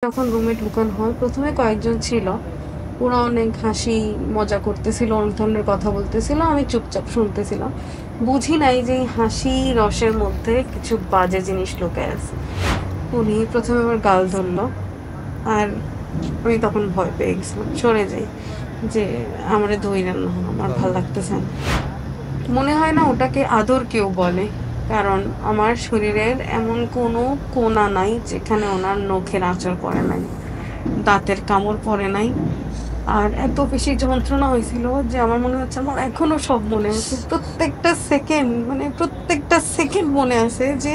যখন রুমে ঢুকানো হয় প্রথমে কয়েকজন ছিল, ওরা অনেক হাসি মজা করতেছিল, অনেক ধরনের কথা বলতেছিল, আমি চুপচাপ শুনতেছিলাম। বুঝি নাই যে এই হাসি রসের মধ্যে কিছু বাজে জিনিস লুকায় আছে। উনি প্রথমে আমার গাল ধরলো, আর আমি তখন ভয় পেয়ে গেছিলাম, সরে যাই যে আমারে ধইরেন না, আমার ভাল লাগতেছে না। মনে হয় না ওটাকে আদর কেউ বলে, কারণ আমার শরীরের এমন কোনো কোণা নাই যেখানে ওনার নখের আঁচড় পড়ে নাই, দাঁতের কামড় পড়ে নাই। আর এত বেশি যন্ত্রণা হয়েছিল যে আমার মনে হচ্ছে আমার এখনো সব মনে আছে, প্রত্যেকটা সেকেন্ড, মানে প্রত্যেকটা সেকেন্ড মনে আছে যে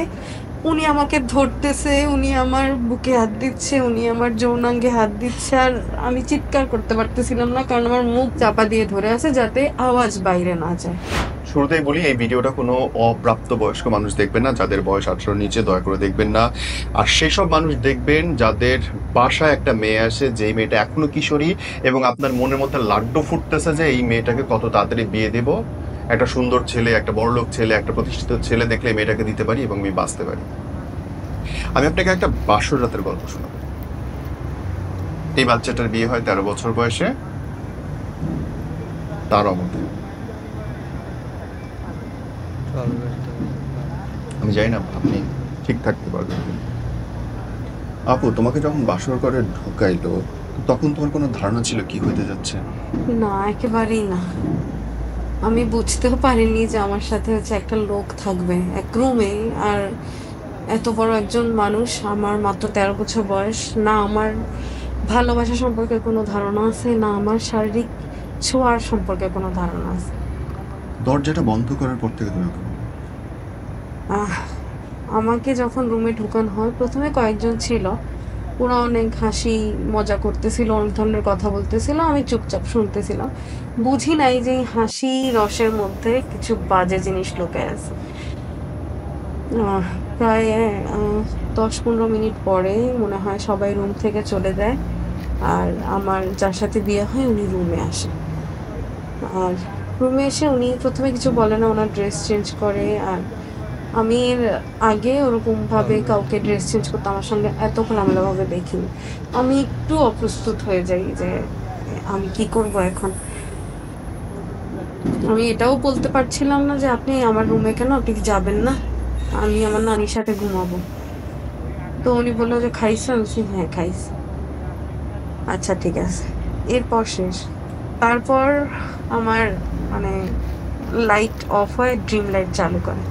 উনি আমাকে ধরতেছে, উনি আমার বুকে হাত দিচ্ছে, উনি আমার যৌনাঙ্গে হাত দিচ্ছে, আর আমি চিৎকার করতে পারতেছিলাম না কারণ আমার মুখ চাপা দিয়ে ধরে আছে যাতে আওয়াজ বাইরে না যায়। শুরুতেই বলি, এই ভিডিওটা কোনো অপ্রাপ্তবয়স্ক মানুষ দেখবেন না, যাদের বয়স 18 নিচে দয়া করে দেখবেন না। আর সেসব মানুষ দেখবেন যাদের বাসায় একটা মেয়ে আসে, যেই মেয়েটা এখনো কিশোরী, এবং আপনার মনের মধ্যে লাড্ডু ফুটতেছে যে এই মেয়েটাকে কত তাড়াতাড়ি বিয়ে দেব, একটা সুন্দর ছেলে, একটা বড়লোক ছেলে, একটা প্রতিষ্ঠিত ছেলে দেখলে এই মেয়েটাকে দিতে পারি এবং আমি বাঁচতে পারি। আমি আপনাকে একটা বাসর রাতের গল্প শোনাবো। এই বাচ্চাটার বিয়ে হয় 13 বছর বয়সে, তার অমতে। আমি জানি না আপনি ঠিক থাকতে পারবেন কিনা। আপু, তোমাকে যখন বাসর ঘরে ঢুকাইলো, তখন তোমার কোনো ধারণা ছিল কি হইতে যাচ্ছে? না, একেবারেই না। আমি বুঝতেও পারিনি যে আমার সাথে হচ্ছে একটা লোক থাকবে এক রুমে, আর এত বড় একজন মানুষ, আমার মাত্র 13 বছর বয়স। না আমার ভালোবাসা সম্পর্কে কোনো ধারণা আছে, না আমার শারীরিক ছোঁয়ার সম্পর্কে কোনো ধারণা আছে। দরজাটা বন্ধ করার পর থেকে তুমি কেমন? আহ আমাকে যখন রুমে ঢুকানো হয় প্রথমে কয়েকজন ছিল, ওরা অনেক হাসি মজা করতেছিল, অনেক ধরনের কথা বলতেছিল, আমি চুপচাপ শুনতেছিলাম। বুঝি নাই যে এই হাসি রসের মধ্যে কিছু বাজে জিনিস লুকায় আছে। প্রায় 10-15 মিনিট পরে মনে হয় সবাই রুম থেকে চলে যায়, আর আমার যার সাথে বিয়ে হয় উনি রুমে আসে। আর রুমে এসে উনি প্রথমে কিছু বলে না, ওনার ড্রেস চেঞ্জ করে। আর আমি এর আগে ওরকমভাবে কাউকে ড্রেস চেঞ্জ করতে আমার সঙ্গে এত খোলামেলাভাবে দেখিনি। আমি একটু অপ্রস্তুত হয়ে যাই যে আমি কি করব এখন। আমি এটাও বলতে পারছিলাম না যে আপনি আমার রুমে কেন, আপনি কি যাবেন না, আমি আমার নানির সাথে ঘুমাবো। তো উনি বললো যে খাইছো, আমি বলছি হ্যাঁ খাইছি। আচ্ছা ঠিক আছে, এরপর শেষ। তারপর আমার মানে লাইট অফ হয়, ড্রিম লাইট চালু করে।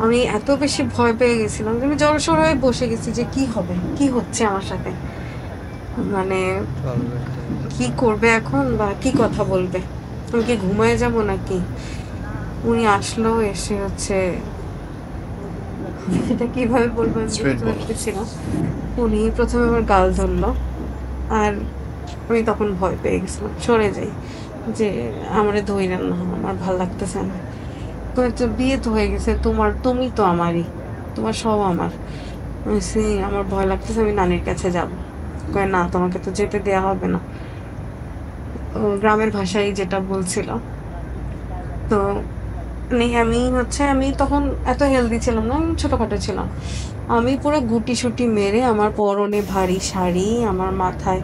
আমি এত বেশি ভয় পেয়ে গেছিলাম যে আমি জড়সড় হয়ে বসে গেছি যে কি হবে, কি হচ্ছে আমার সাথে, মানে কি করবে এখন বা কি কথা বলবে, আমি কি ঘুমায় যাব নাকি। উনি আসলো, এসে হচ্ছে এটা কিভাবে বলবো আমি স্ট্রেট বুঝতে বলো। পারতেছি না। উনি প্রথমে আমার গাল ধরলো, আর আমি তখন ভয় পেয়ে গেছিলাম, সরে যাই যে আমারে ধইরেন না, আমার ভাল লাগতেছে না। তো বিয়ে তো হয়ে গেছে তোমার, তুমি তো আমারই, তোমার সব আমার। আমি বলছি, আমার ভয় লাগতেছে, আমি নানির কাছে যাব। কয় না, তোমাকে তো যেতে দেয়া হবে না। ও গ্রামের ভাষায় যেটা বলছিল। তো আমি হচ্ছে, আমি তখন এত হেলদি ছিলাম না, আমি ছোটখাটো ছিলাম। আমি পুরো গুটি সুটি মেরে, আমার পরনে ভারী শাড়ি, আমার মাথায়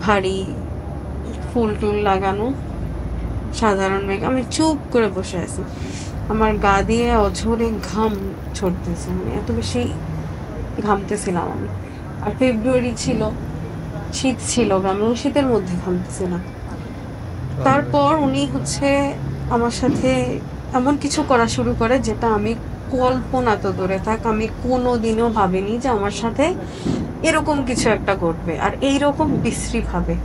ভারী ফুল টুল লাগানো, সাধারণ মেঘ, আমি চুপ করে বসে আছি। আমার গা দিয়ে অঝরে ঘাম ঝরতেছে, মানে এত বেশি ঘামতেছিলাম আমি। আর ফেব্রুয়ারি ছিল, শীত ছিল গ্রামে, ওই শীতের মধ্যে ঘামতেছিলাম। তারপর উনি হচ্ছে আমার সাথে এমন কিছু করা শুরু করে যেটা আমি কল্পনা তো দূরে থাক, আমি কোনোদিনও ভাবিনি যে আমার সাথে এরকম কিছু একটা ঘটবে, আর এইরকম বিশ্রী ভাবে।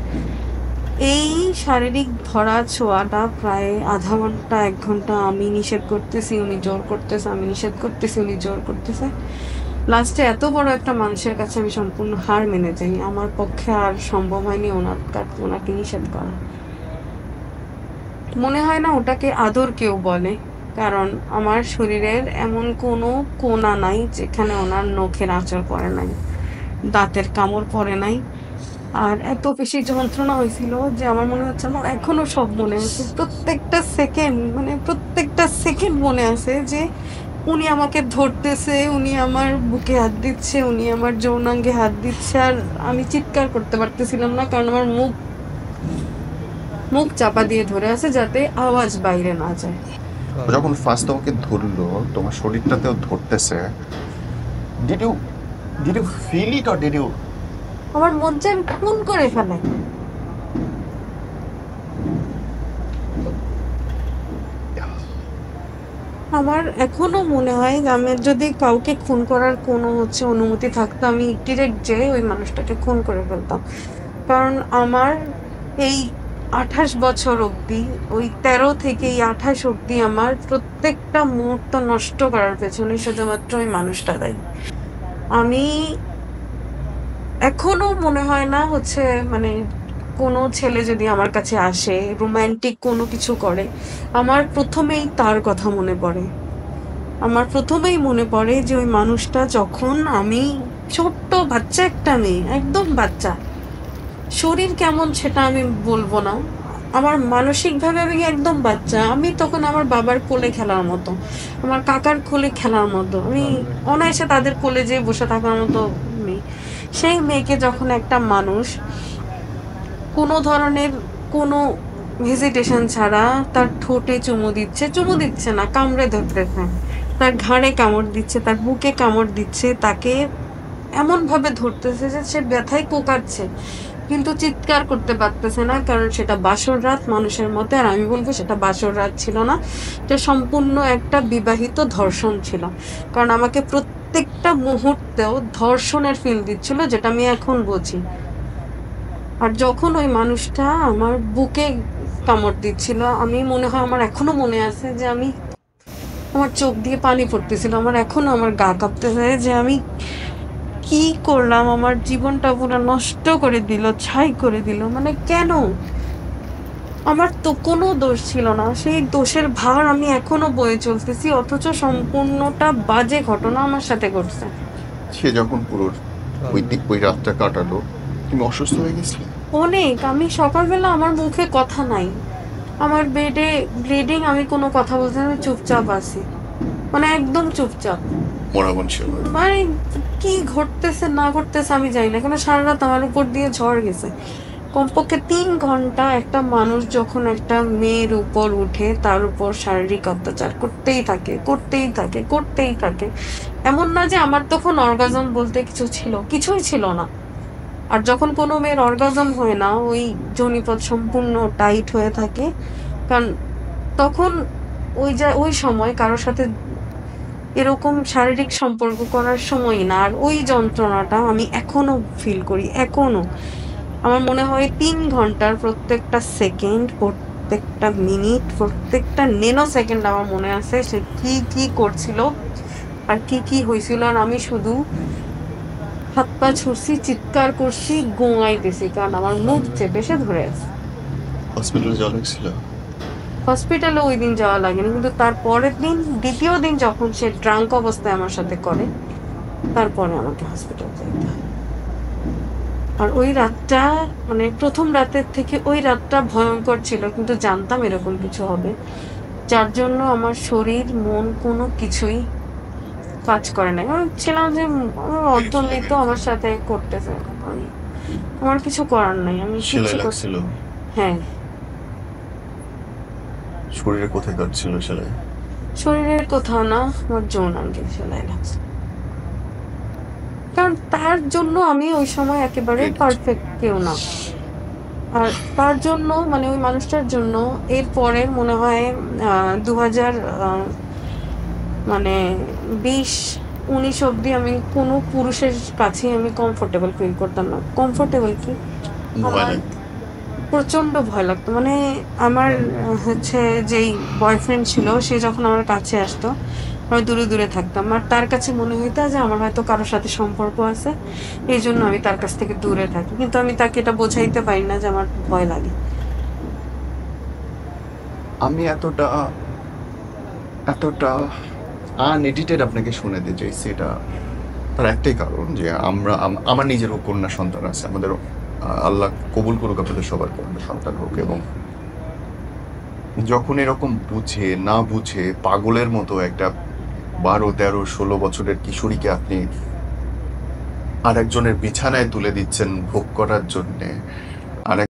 এই শারীরিক ধরা ছোঁয়াটা প্রায় আধা ঘন্টা 1 ঘন্টা আমি নিষেধ করতেছি, উনি জোর করতেছে, আমি নিষেধ করতেছি, উনি জোর করতেছে। লাস্টে এত বড় একটা মানুষের কাছে আমি সম্পূর্ণ হার মেনে যাই, আমার পক্ষে আর সম্ভব হয়নি ওনাকে নিষেধ করা। মনে হয় না ওটাকে আদর কেউ বলে, কারণ আমার শরীরের এমন কোনো কোণা নাই যেখানে ওনার নখের আঁচড় পড়ে নাই, দাঁতের কামড় পড়ে নাই। আর এত বেশি যন্ত্রণা হয়েছিল যে আমার মনে হচ্ছে আমার এখনো সব মনে আছে, প্রত্যেকটা সেকেন্ড, মানে প্রত্যেকটা সেকেন্ড মনে আছে যে উনি আমাকে ধরতেছে, উনি আমার বুকে হাত দিচ্ছে, উনি আমার যৌনাঙ্গে হাত দিচ্ছে, আর আমি চিৎকার করতে পারতেছিলাম না, কারণ আমার মুখ মুখ চাপা দিয়ে ধরে আছে যাতে আওয়াজ বাইরে না যায়। ও যখন ফার্স্ট তোমাকে ধরলো, তোমার শরীরটাতেও ধরতেছে, did you did you feel it or did you? আমার মন চায় আমি খুন করে ফেলাই। আমার এখনো মনে হয় যে আমি যদি কাউকে খুন করার কোনো অনুমতি থাকতো, আমি ডিরেক্ট যেয়ে ওই মানুষটাকে খুন করে ফেলতাম। কারণ আমার এই ২৮ বছর অবধি, ওই ১৩ থেকে এই ২৮ অবধি আমার প্রত্যেকটা মুহূর্ত নষ্ট করার পেছনে শুধুমাত্র ওই মানুষটা দায়ী। আমি এখনো মনে হয় না মানে কোনো ছেলে যদি আমার কাছে আসে, রোমান্টিক কোনো কিছু করে, আমার প্রথমেই তার কথা মনে পড়ে। আমার প্রথমেই মনে পড়ে যে ওই মানুষটা যখন আমি ছোট্ট বাচ্চা একটা মেয়ে, একদম বাচ্চা। শরীর কেমন সেটা আমি বলবো না। আমার মানসিকভাবে আমি একদম বাচ্চা। আমি তখন আমার বাবার কোলে খেলার মতো, আমার কাকার কোলে খেলার মতো। আমি অনায়াসে তাদের কোলে যেয়ে বসে থাকার মতো মেয়ে। সেই মেয়েকে যখন একটা মানুষ কোনো ধরনের কোনো হেজিটেশন ছাড়া তার ঠোঁটে চুমু দিচ্ছে না, কামড়ে ধরতেছে, তার ঘাড়ে কামড় দিচ্ছে, তার বুকে কামড় দিচ্ছে, তাকে এমনভাবে ধরতেছে যে সে ব্যথায় কোঁকাচ্ছে, কিন্তু চিৎকার করতে পারতেছে না, কারণ সেটা বাসর রাত মানুষের মতে। আর আমি বলবো সেটা বাসর রাত ছিল না, এটা সম্পূর্ণ একটা বিবাহিত ধর্ষণ ছিল। কারণ আমাকে প্রত্যেকটা মুহূর্তেও ধর্ষণের ফিল দিচ্ছিল, যেটা আমি এখন বুঝি। আর যখন ওই মানুষটা আমার বুকে কামড় দিচ্ছিল, আমি মনে হয় আমার এখনো মনে আছে যে আমার চোখ দিয়ে পানি পড়তেছিল। আমার এখনো আমার গা কাঁপতেছে যে আমি কি করলাম, আমার জীবনটা পুরো নষ্ট করে দিল, ছাই করে দিল। মানে কেন? আমার তো কোনো দোষ ছিল না। সেই দোষের ভার আমি এখনো বয়ে চলতেছি, অথচ সম্পূর্ণটা বাজে ঘটনা আমার সাথে ঘটছে। সে যখন পুরো ওই রাতটা কাটালো, তুমি অসুস্থ হয়ে গেছিলে? অনেক। আমি সকালবেলা আমার মুখে কথা নাই, আমার বেডে ব্লিডিং, আমি কোনো কথা বলতে না, আমি চুপচাপ আছি, মানে একদম চুপচাপ। মরা ছিল। মানে কি ঘটতেছে না ঘটতেছে আমি জানি না, কেন সারা রাত আমার উপর দিয়ে ঝড় গেছে। কমপক্ষে ৩ ঘন্টা একটা মানুষ যখন একটা মেয়ের উপর উঠে, তার উপর শারীরিক অত্যাচার করতেই থাকে, করতেই থাকে, করতেই থাকে। এমন না যে আমার তখন অর্গাজম বলতে কিছু ছিল, কিছুই ছিল না। আর যখন কোনো মেয়ের অর্গাজম হয় না, ওই যোনিপথ সম্পূর্ণ টাইট হয়ে থাকে, কারণ তখন ওই সময় কারোর সাথে এরকম শারীরিক সম্পর্ক করার সময় না। আর ওই যন্ত্রণাটা আমি এখনো ফিল করি, এখনো। আমার মনে হয় ৩ ঘন্টার প্রত্যেকটা সেকেন্ড, প্রত্যেকটা মিনিট, প্রত্যেকটা নেনো সেকেন্ড আমার মনে আছে সে কি কি করছিল আর কি কি হয়েছিল। আর আমি শুধু হাত পা ছুড়ছি, চিৎকার করছি, গোঙাইতেছি, কারণ আমার মুখ চেপে সে ধরে আছে। হসপিটালে যাওয়া লাগছিল? হসপিটালে ওই দিন যাওয়া লাগেনি, কিন্তু তার পরের দিন, দ্বিতীয় দিন যখন সে ড্রাঙ্ক অবস্থায় আমার সাথে করে, তারপরে আমাকে হসপিটাল যেতে হয়। আর ওই রাতটা, মানে প্রথম রাতের থেকে ওই রাতটা ভয়ঙ্কর ছিল, কিন্তু জানতাম এরকম কিছু হবে, যার জন্য আমার শরীর মন কোনো কিছুই কাজ করে নাই। আমি ছিলাম যে আমার অর্ধমৃত আমার সাথে করতেছে, আমার কিছু করার নাই, আমি সেলাই কিছু লাগছিল? হ্যাঁ। শরীরে কোথায় কাটছিল সেলাই? শরীরের কোথাও না, আমার যৌনাঙ্গে সেলাই লাগছে। কারণ তার জন্য আমি ওই সময় একেবারে পারফেক্ট কেউ না। আর তার জন্য, মানে ওই মানুষটার জন্য, এরপরে মনে হয় ২০০০ মানে ২০-১৯ অবধি আমি কোনো পুরুষের কাছে আমি কমফোর্টেবল ফিল করতাম না। কমফোর্টেবল কি, ভয় আমার লাগে? প্রচন্ড ভয় লাগতো। মানে আমার যেই বয়ফ্রেন্ড ছিল, সে যখন আমার কাছে আসতো, আমি দূরে দূরে থাকতাম। আর তার কাছে মনে হইতো যে আমার হয়তো কারোর সাথে সম্পর্ক আছে, এই জন্য আমি তার কাছ থেকে দূরে থাকি। কিন্তু আমি তাকে এটা বোঝাইতে পারি না যে আমার ভয় লাগে। আমি এতটা এতটা আনএডিটেড আপনাকে শোনাতে চাইছি, এটা তার একটাই কারণ যে আমার নিজেরও কন্যা সন্তান আছে। আমাদের আল্লাহ কবুল করুক আপনাদের সবার কন্যা সন্তান হোক। এবং যখন এরকম বুঝে না বুঝে পাগলের মতো একটা 12, 13, 16 বছরের কিশোরীকে আপনি আরেকজনের বিছানায় তুলে দিচ্ছেন ভোগ করার জন্যে।